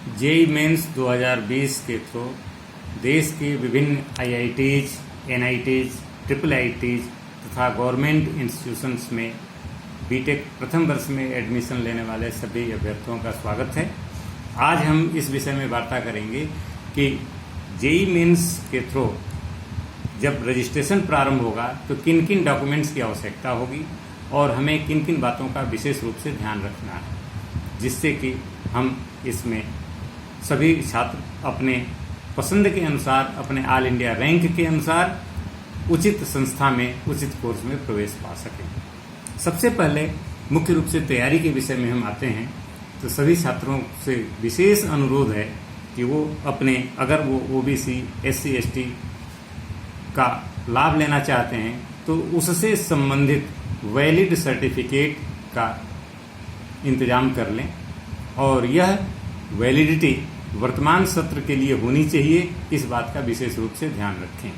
JEE mains 2020 के through देश के विभिन्न आईआईटीज, एनआईटीज, ट्रिपल आईटीज तथा गवर्नमेंट इंस्टीट्यूशंस में बीटेक प्रथम वर्ष में एडमिशन लेने वाले सभी अभ्यर्थियों का स्वागत है। आज हम इस विषय में वार्ता करेंगे कि जेई मेंस के थ्रू जब रजिस्ट्रेशन प्रारंभ होगा तो किन किन डॉक्यूमेंट्स की आवश्यकता होगी और हमें किन किन बातों का विशेष रूप से ध्यान रखना है, जिससे कि हम इसमें सभी छात्र अपने पसंद के अनुसार, अपने ऑल इंडिया रैंक के अनुसार उचित संस्था में, उचित कोर्स में प्रवेश पा सकें। सबसे पहले मुख्य रूप से तैयारी के विषय में हम आते हैं तो सभी छात्रों से विशेष अनुरोध है कि वो अपने, अगर वो ओबीसी, एससी, एसटी का लाभ लेना चाहते हैं तो उससे संबंधित वैलिड सर्टिफिकेट का इंतजाम कर लें और यह वैलिडिटी वर्तमान सत्र के लिए होनी चाहिए, इस बात का विशेष रूप से ध्यान रखें।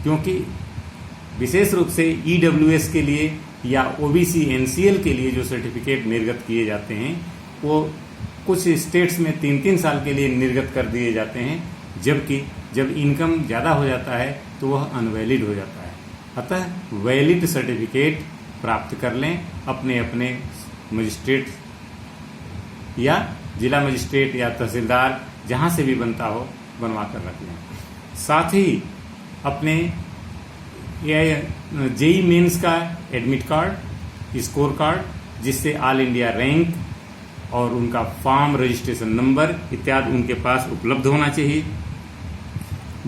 क्योंकि विशेष रूप से ईडब्ल्यूएस के लिए या ओबीसी एनसीएल के लिए जो सर्टिफिकेट निर्गत किए जाते हैं वो कुछ स्टेट्स में 3-3 साल के लिए निर्गत कर दिए जाते हैं, जबकि जब इनकम ज़्यादा हो जाता है तो वह अनवैलिड हो जाता है। अतः वैलिड सर्टिफिकेट प्राप्त कर लें, अपने अपने मजिस्ट्रेट या जिला मजिस्ट्रेट या तहसीलदार जहाँ से भी बनता हो बनवा कर रख लें। साथ ही अपने जेई मेंस का एडमिट कार्ड, स्कोर कार्ड, जिससे ऑल इंडिया रैंक और उनका फॉर्म, रजिस्ट्रेशन नंबर इत्यादि उनके पास उपलब्ध होना चाहिए।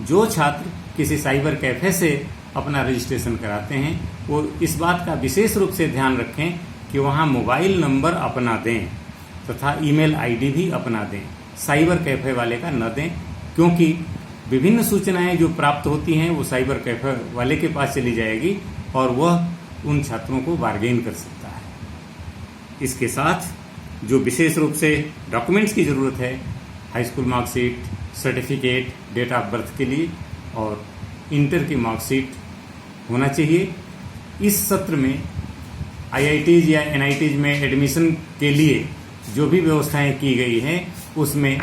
जो छात्र किसी साइबर कैफे से अपना रजिस्ट्रेशन कराते हैं वो इस बात का विशेष रूप से ध्यान रखें कि वहाँ मोबाइल नंबर अपना दें तथा ईमेल आईडी भी अपना दें, साइबर कैफे वाले का न दें, क्योंकि विभिन्न सूचनाएं जो प्राप्त होती हैं वो साइबर कैफे वाले के पास चली जाएगी और वह उन छात्रों को बार्गेन कर सकता है। इसके साथ जो विशेष रूप से डॉक्यूमेंट्स की ज़रूरत है, high school marksheet, certificate, date of birth के लिए और इंटर की मार्कशीट होना चाहिए। इस सत्र में आईआईटीज या एनआईटीज में एडमिशन के लिए जो भी व्यवस्थाएं की गई हैं उसमें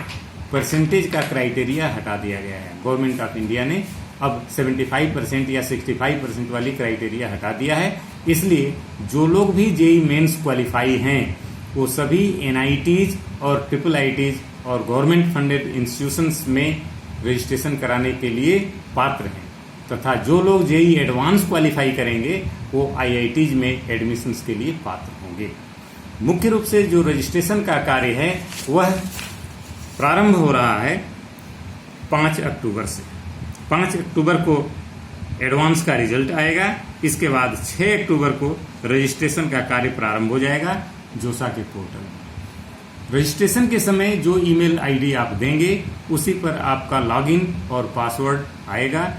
परसेंटेज का क्राइटेरिया हटा दिया गया है। गवर्नमेंट ऑफ इंडिया ने अब 75% या 65% वाली क्राइटेरिया हटा दिया है। इसलिए जो लोग भी जेई मेंस क्वालिफाई हैं वो सभी एनआईटीज और ट्रिपल आईटीज और गवर्नमेंट फंडेड इंस्टीट्यूशंस में रजिस्ट्रेशन कराने के लिए पात्र हैं, तथा जो लोग जेई एडवांस क्वालिफाई करेंगे वो आईआईटीज में एडमिशन्स के लिए पात्र होंगे। मुख्य रूप से जो रजिस्ट्रेशन का कार्य है वह प्रारंभ हो रहा है 5 अक्टूबर से। 5 अक्टूबर को एडवांस का रिजल्ट आएगा। इसके बाद 6 अक्टूबर को रजिस्ट्रेशन का कार्य प्रारंभ हो जाएगा जोसा के पोर्टल में। रजिस्ट्रेशन के समय जो ईमेल आईडी आप देंगे उसी पर आपका लॉगिन और पासवर्ड आएगा,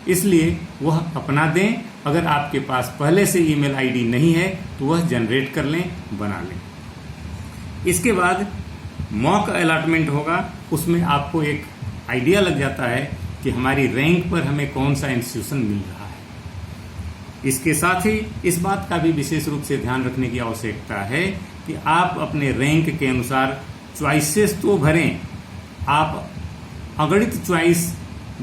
इसलिए वह अपना दें। अगर आपके पास पहले से ईमेल आईडी नहीं है तो वह जनरेट कर लें, बना लें। इसके बाद मॉक अलॉटमेंट होगा, उसमें आपको एक आइडिया लग जाता है कि हमारी रैंक पर हमें कौन सा इंस्टीट्यूशन मिल रहा है। इसके साथ ही इस बात का भी विशेष रूप से ध्यान रखने की आवश्यकता है कि आप अपने रैंक के अनुसार चॉइसेस तो भरें, आप अगणित चॉइस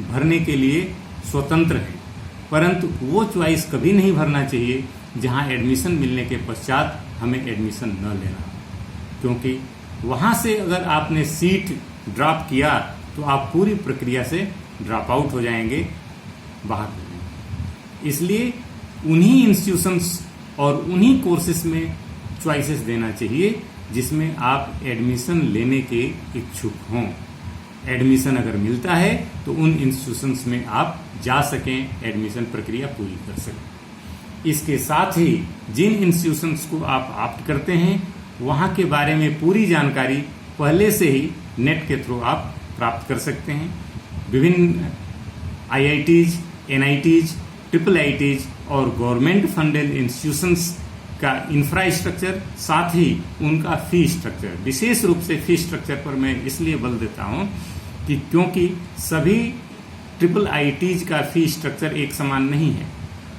भरने के लिए स्वतंत्र हैं, परंतु वो चॉइस कभी नहीं भरना चाहिए जहां एडमिशन मिलने के पश्चात हमें एडमिशन न लेना, क्योंकि वहां से अगर आपने सीट ड्रॉप किया तो आप पूरी प्रक्रिया से ड्रॉप आउट हो जाएंगे, बाहर हो जाएंगे। इसलिए उन्हीं इंस्टीट्यूशंस और उन्हीं कोर्सेज में चॉइसेस देना चाहिए जिसमें आप एडमिशन लेने के इच्छुक हों। एडमिशन अगर मिलता है तो उन इंस्टीट्यूशंस में आप जा सकें, एडमिशन प्रक्रिया पूरी कर सकें। इसके साथ ही जिन इंस्टीट्यूशंस को आप ऑप्ट करते हैं वहां के बारे में पूरी जानकारी पहले से ही नेट के थ्रू आप प्राप्त कर सकते हैं। विभिन्न आईआईटीज, एनआईटीज, ट्रिपल आईटीज और गवर्नमेंट फंडेड इंस्टीट्यूशंस का इंफ्रास्ट्रक्चर, साथ ही उनका फी स्ट्रक्चर, विशेष रूप से फी स्ट्रक्चर पर मैं इसलिए बल देता हूं कि क्योंकि सभी ट्रिपल आईटीज का फी स्ट्रक्चर एक समान नहीं है।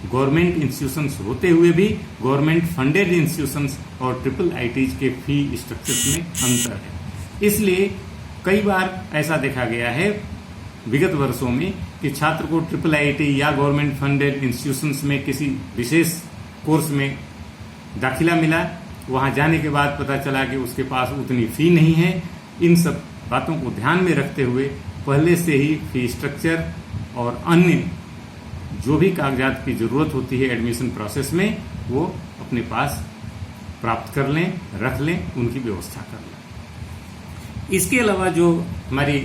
गवर्नमेंट इंस्टीट्यूशंस होते हुए भी गवर्नमेंट फंडेड इंस्टीट्यूशंस और ट्रिपल आईटीज के फी स्ट्रक्चर में अंतर है। इसलिए कई बार ऐसा देखा गया है विगत वर्षों में कि छात्र को IIIT या गवर्नमेंट फंडेड इंस्टीट्यूशंस में किसी विशेष कोर्स में दाखिला मिला, वहां जाने के बाद पता चला कि उसके पास उतनी फी नहीं है। इन सब बातों को ध्यान में रखते हुए पहले से ही फी स्ट्रक्चर और अन्य जो भी कागजात की जरूरत होती है एडमिशन प्रोसेस में, वो अपने पास प्राप्त कर लें, रख लें, उनकी व्यवस्था कर लें। इसके अलावा जो हमारी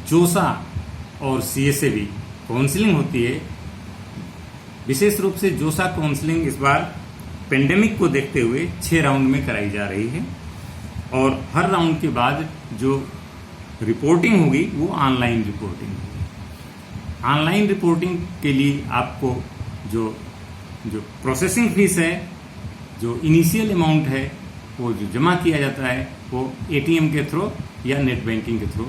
जोसा और CSAB काउंसलिंग होती है, विशेष रूप से जोसा काउंसलिंग इस बार पेंडेमिक को देखते हुए 6 राउंड में कराई जा रही है और हर राउंड के बाद जो रिपोर्टिंग होगी वो ऑनलाइन रिपोर्टिंग होगी। ऑनलाइन रिपोर्टिंग के लिए आपको जो प्रोसेसिंग फीस है, जो इनिशियल अमाउंट है, वो जो जमा किया जाता है वो ATM के थ्रू या नेट बैंकिंग के थ्रू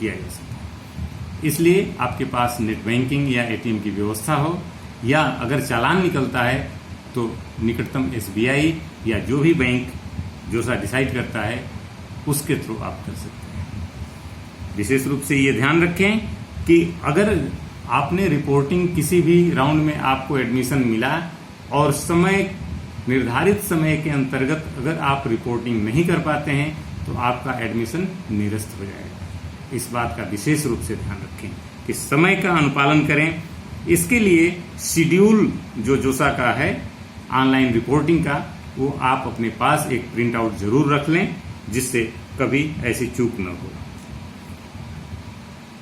किया जा सकता है। इसलिए आपके पास नेट बैंकिंग या ATM की व्यवस्था हो, या अगर चालान निकलता है तो निकटतम SBI या जो भी बैंक जोसा डिसाइड करता है उसके थ्रू आप कर सकते हैं। विशेष रूप से ये ध्यान रखें कि अगर आपने रिपोर्टिंग किसी भी राउंड में आपको एडमिशन मिला और निर्धारित समय के अंतर्गत अगर आप रिपोर्टिंग नहीं कर पाते हैं तो आपका एडमिशन निरस्त हो जाएगा। इस बात का विशेष रूप से ध्यान रखें कि समय का अनुपालन करें। इसके लिए शेड्यूल जो जोसा का है ऑनलाइन रिपोर्टिंग का, वो आप अपने पास एक प्रिंट आउट जरूर रख लें, जिससे कभी ऐसी चूक न हो।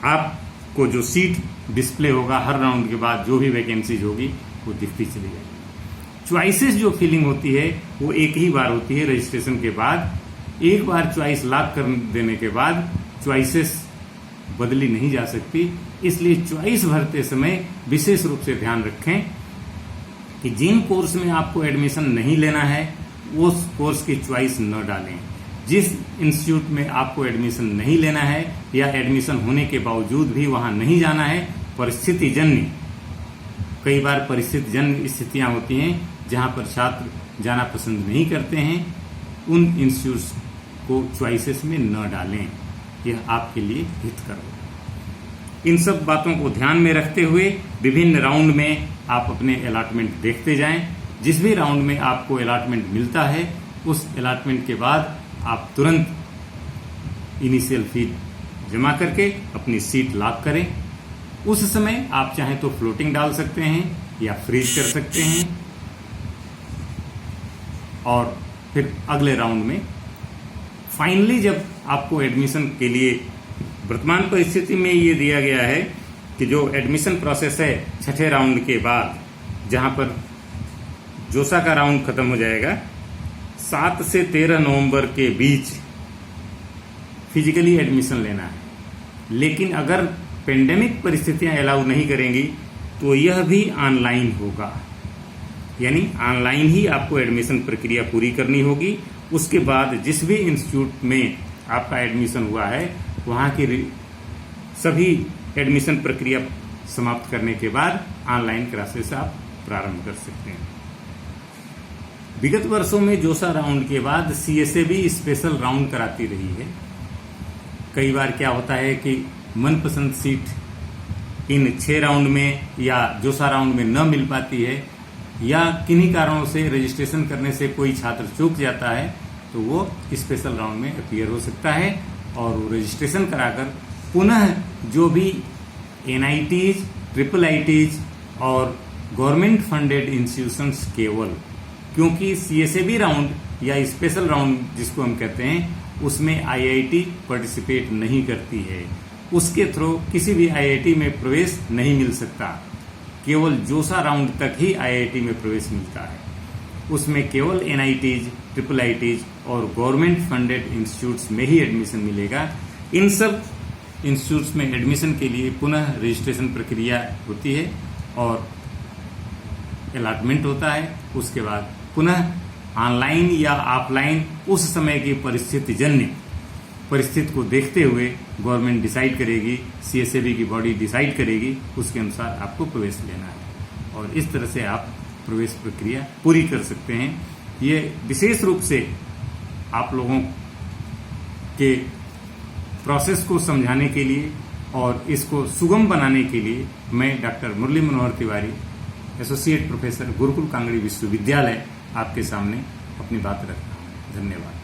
आपको जो सीट डिस्प्ले होगा हर राउंड के बाद, जो भी वैकेंसीज होगी वो दिखती चली जाएगी। चॉइसेस जो फिलिंग होती है वो एक ही बार होती है रजिस्ट्रेशन के बाद। एक बार चॉइस लॉक कर देने के बाद चॉइसेस बदली नहीं जा सकती। इसलिए चॉइस भरते समय विशेष रूप से ध्यान रखें कि जिन कोर्स में आपको एडमिशन नहीं लेना है उस कोर्स की चॉइस न डालें। जिस इंस्टीट्यूट में आपको एडमिशन नहीं लेना है या एडमिशन होने के बावजूद भी वहां नहीं जाना है, परिस्थितिजन्य, कई बार परिस्थितिजन्य स्थितियां होती हैं जहां पर छात्र जाना पसंद नहीं करते हैं, उन इंस्टीट्यूट्स को चॉइसेस में न डालें। यह आपके लिए हितकर होगा। इन सब बातों को ध्यान में रखते हुए विभिन्न राउंड में आप अपने अलॉटमेंट देखते जाएं। जिस भी राउंड में आपको अलॉटमेंट मिलता है उस अलॉटमेंट के बाद आप तुरंत इनिशियल फी जमा करके अपनी सीट लॉक करें। उस समय आप चाहें तो फ्लोटिंग डाल सकते हैं या फ्रीज कर सकते हैं और फिर अगले राउंड में फाइनली जब आपको एडमिशन के लिए, वर्तमान परिस्थिति में ये दिया गया है कि जो एडमिशन प्रोसेस है 6ठे राउंड के बाद, जहां पर जोसा का राउंड खत्म हो जाएगा, 7 से 13 नवंबर के बीच फिजिकली एडमिशन लेना है। लेकिन अगर पेंडेमिक परिस्थितियां अलाउ नहीं करेंगी तो यह भी ऑनलाइन होगा, यानी ऑनलाइन ही आपको एडमिशन प्रक्रिया पूरी करनी होगी। उसके बाद जिस भी इंस्टीट्यूट में आपका एडमिशन हुआ है वहां की सभी एडमिशन प्रक्रिया समाप्त करने के बाद ऑनलाइन क्लासेस आप प्रारंभ कर सकते हैं। विगत वर्षों में जोसा राउंड के बाद CSAB स्पेशल राउंड कराती रही है। कई बार क्या होता है कि मनपसंद सीट इन 6 राउंड में या जोसा राउंड में न मिल पाती है, या किन्हीं कारणों से रजिस्ट्रेशन करने से कोई छात्र चूक जाता है, तो वो स्पेशल राउंड में अपीयर हो सकता है और वो रजिस्ट्रेशन कराकर पुनः जो भी NITs, IIITs और गवर्नमेंट फंडेड इंस्टीट्यूशंस केवल, क्योंकि CSAB राउंड या स्पेशल राउंड जिसको हम कहते हैं उसमें IIT पार्टिसिपेट नहीं करती है, उसके थ्रू किसी भी IIT में प्रवेश नहीं मिल सकता। केवल जोसा राउंड तक ही IIT में प्रवेश मिलता है। उसमें केवल NITs, IIITs और गवर्नमेंट फंडेड इंस्टीट्यूट्स में ही एडमिशन मिलेगा। इन सब इंस्टीट्यूट्स में एडमिशन के लिए पुनः रजिस्ट्रेशन प्रक्रिया होती है और अलॉटमेंट होता है। उसके बाद पुनः ऑनलाइन या ऑफलाइन उस समय की परिस्थिति को देखते हुए गवर्नमेंट डिसाइड करेगी, CSAB की बॉडी डिसाइड करेगी, उसके अनुसार आपको प्रवेश लेना है और इस तरह से आप प्रवेश प्रक्रिया पूरी कर सकते हैं। ये विशेष रूप से आप लोगों के प्रोसेस को समझाने के लिए और इसको सुगम बनाने के लिए मैं doctor Murli Manohar Tiwari, associate professor, Gurukul Kangri विश्वविद्यालय, आपके सामने अपनी बात रखता हूँ। धन्यवाद।